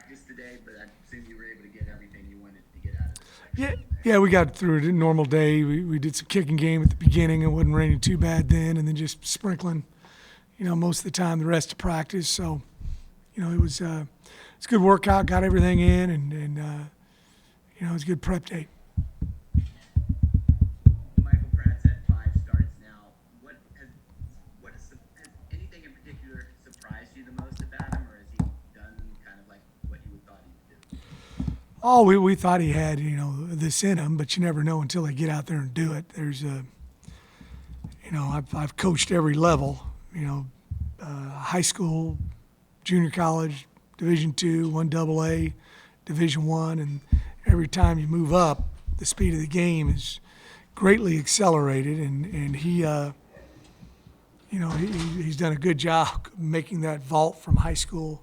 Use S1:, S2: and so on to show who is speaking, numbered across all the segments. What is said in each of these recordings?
S1: practice today, but I assume you were able to get everything you wanted to get out of the
S2: Yeah,
S1: section there.
S2: yeah, we got through it a normal day. We did some kicking game at the beginning. It wasn't raining too bad then, and then just sprinkling, most of the time the rest of practice. So, it's a good workout. Got everything in, and it was a good prep day.
S1: Michael Pratt's had 5 starts now. Has anything in particular surprised you the most about him, or has he done kind of like what you would thought he would do?
S2: Oh, we thought he had, this in him, but you never know until they get out there and do it. I've coached every level, high school, junior college, Division two, one double A, Division one, and every time you move up, the speed of the game is greatly accelerated, and he's done a good job making that vault from high school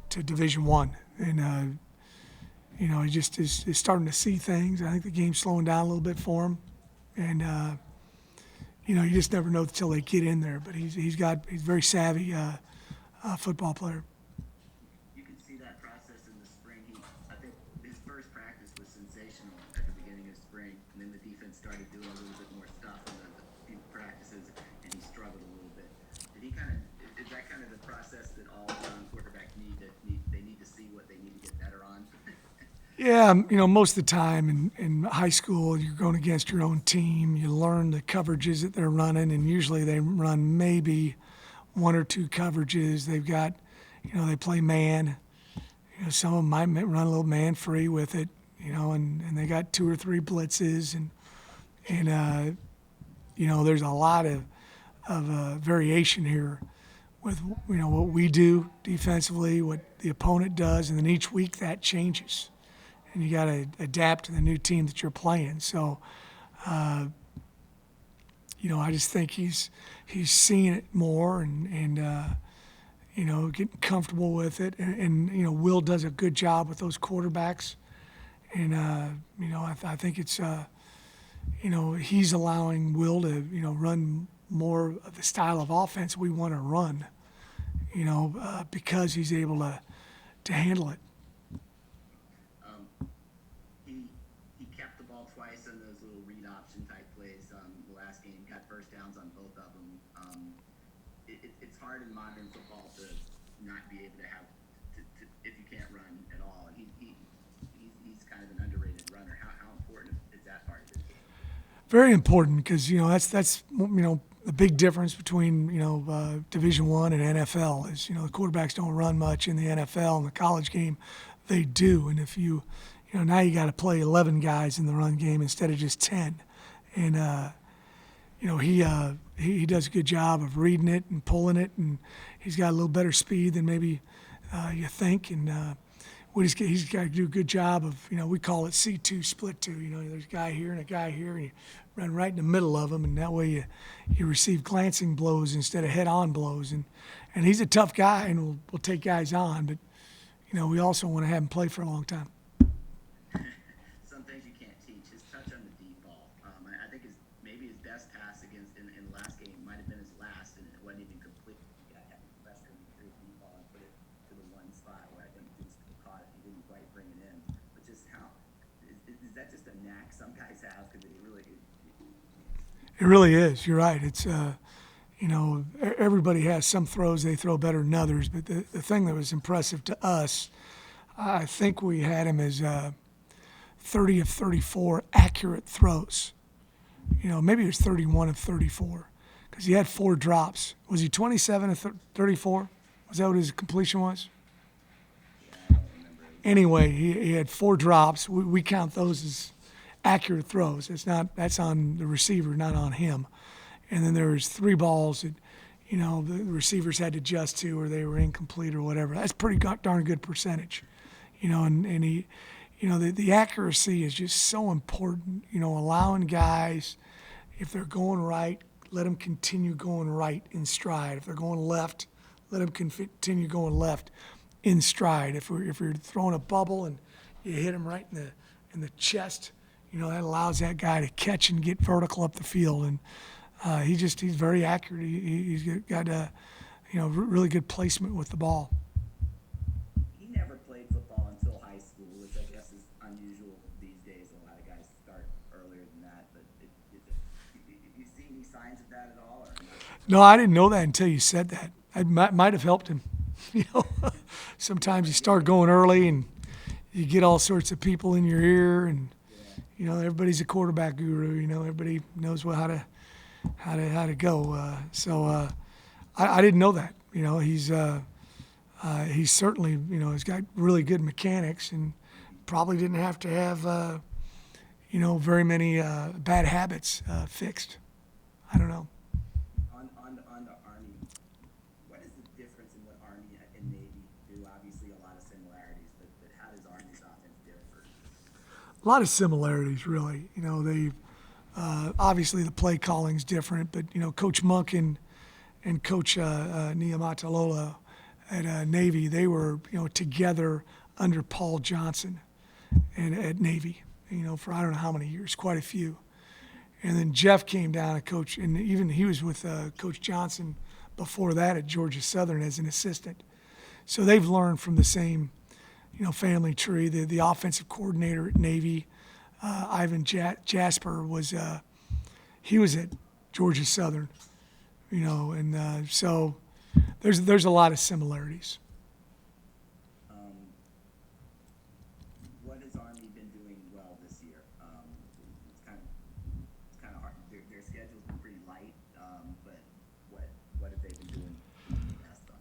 S2: to Division one, and he just is starting to see things. I think the game's slowing down a little bit for him, and you just never know until they get in there. But he's a very savvy football player.
S1: You can see that process in the spring. I think his first practice was sensational at the beginning of spring, and then the defense started doing a little bit more stuff in the few practices, and he struggled a little bit. Did he kind of? Is that kind of the process that all young quarterbacks they need to see what they need to get better on?
S2: Yeah, most of the time in high school, you're going against your own team. You learn the coverages that they're running, and usually they run maybe one or two coverages. They've got, they play man. Some of them might run a little man free with it, and they got two or three blitzes, and there's a lot of variation here with what we do defensively, what the opponent does, and then each week that changes, and you got to adapt to the new team that you're playing. So, I just think he's seeing it more and getting comfortable with it, and Will does a good job with those quarterbacks, and I think it's he's allowing Will to run more of the style of offense we want to run, because he's able to handle it.
S1: He kept the ball twice on those little read option type plays. The last game got first downs on both of them. It's hard in modern football to not be able to have if you can't run at all. And he's kind of an underrated runner. How important is that part of it?
S2: Very important because that's the big difference between Division One and NFL is the quarterbacks don't run much in the NFL. In the college game, they do, and if now you got to play 11 guys in the run game instead of just 10, and he does a good job of reading it and pulling it, and he's got a little better speed than maybe you think, and he's got to do a good job of we call it C2 split two. There's a guy here and a guy here, and you run right in the middle of them, and that way you receive glancing blows instead of head-on blows, and he's a tough guy and will take guys on, but we also want to have him play for a long time.
S1: Some things you can't teach. His touch on the deep ball. I think maybe his best pass in the last game might have been his last, and it wasn't even complete. The guy had pressure him through the deep ball and put it to the one spot where I think Deuce caught it. He didn't quite bring it in. But just how is that just a knack some guys have? Because
S2: It really is. You're right. It's everybody has some throws they throw better than others, but the thing that was impressive to us, I think we had him as 30 of 34 accurate throws. Maybe it was 31 of 34 because he had 4 drops. Was he 27 of 34? Was that what his completion was? Anyway, he had 4 drops. We count those as accurate throws. That's on the receiver, not on him. And then there was 3 balls that the receivers had to adjust to, or they were incomplete, or whatever. That's pretty darn good percentage. And he, the accuracy is just so important. Allowing guys, if they're going right, let them continue going right in stride. If they're going left, let them continue going left in stride. If you're throwing a bubble and you hit him right in the chest, that allows that guy to catch and get vertical up the field. And he's very accurate. He's got really good placement with the ball.
S1: he never played football
S2: No, I didn't know that until you said that. I might have helped him. You know, sometimes you start going early and you get all sorts of people in your ear, and you know everybody's a quarterback guru. You know, everybody knows how to go. I didn't know that. You know, he's certainly, you know, he's got really good mechanics and probably didn't have to have you know, very many bad habits fixed. I don't know.
S1: On the Army, what is the difference in what Army and Navy do? Obviously, a lot of similarities, but how does Army's offense differ?
S2: A lot of similarities, really. You know, they obviously the play calling's different, but you know, Coach Monk and Coach Niamatalola at Navy, they were, you know, together under Paul Johnson and at Navy, you know, for I don't know how many years, quite a few. And then Jeff came down and coach, and even he was with Coach Johnson before that at Georgia Southern as an assistant. So they've learned from the same, you know, family tree. The offensive coordinator at Navy, Ivan Jasper, he was at Georgia Southern, you know, and so there's a lot of similarities.
S1: What has Army been doing well this year? It's kind of hard. Their schedule's been pretty light, but what have they been doing best on?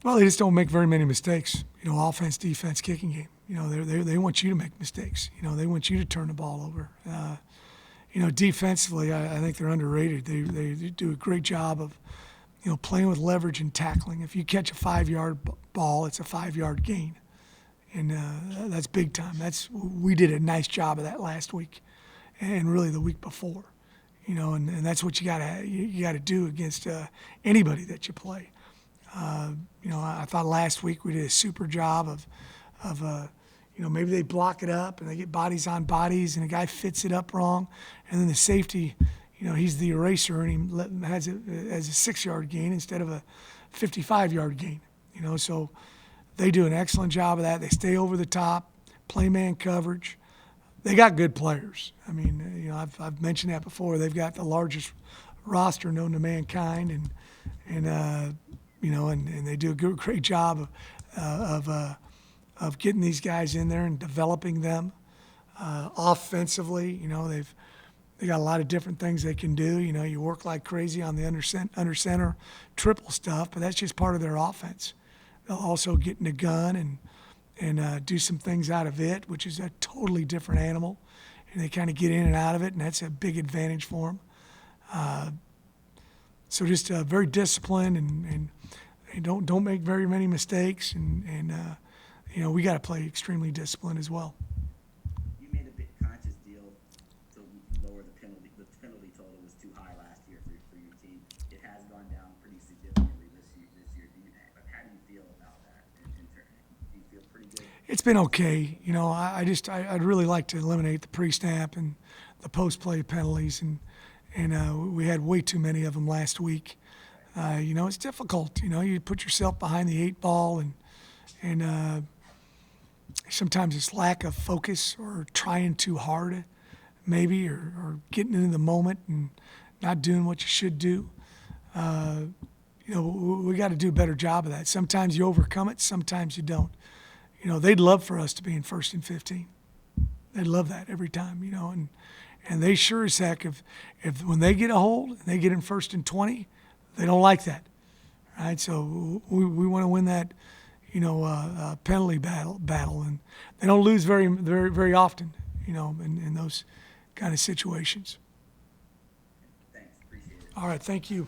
S2: Well, they just don't make very many mistakes. You know, offense, defense, kicking game. You know, they want you to make mistakes. You know, they want you to turn the ball over. You know, defensively, I think they're underrated. They do a great job of, you know, playing with leverage and tackling. If you catch a 5-yard ball, it's a 5-yard gain, and that's big time. We did a nice job of that last week, and really the week before. You know, and that's what you gotta do against anybody that you play. You know, I thought last week we did a super job of you know, maybe they block it up and they get bodies on bodies and a guy fits it up wrong, and then the safety, you know, he's the eraser and he has it as a 6-yard gain instead of a 55-yard gain. You know, so they do an excellent job of that. They stay over the top, play man coverage. They got good players. I mean, you know, I've mentioned that before. They've got the largest roster known to mankind, and you know, and they do a great job of getting these guys in there and developing them offensively. You know, they got a lot of different things they can do. You know, you work like crazy on the under center triple stuff, but that's just part of their offense. They'll also get in the gun and do some things out of it, which is a totally different animal, and they kind of get in and out of it, and that's a big advantage for them. So just very disciplined and don't make very many mistakes, and you know, we got to play extremely disciplined as well.
S1: You made a big conscious deal to lower the penalty. The penalty total was too high last year for your team. It has gone down pretty significantly this year. How do you feel about that? Do you feel pretty good?
S2: It's been okay. You know, I'd really like to eliminate the pre-snap and the post-play penalties, and we had way too many of them last week. You know, it's difficult. You know, you put yourself behind the 8 ball, and sometimes it's lack of focus or trying too hard, maybe, or getting into the moment and not doing what you should do. You know, we got to do a better job of that. Sometimes you overcome it, sometimes you don't. You know, they'd love for us to be in 1st and 15. They'd love that every time, you know, and they sure as heck, if when they get a hold and they get in 1st and 20, they don't like that, right? So we want to win that, you know, penalty battle, and they don't lose very often, you know, in those kind of situations.
S1: Thanks, appreciate it.
S2: All right, thank you.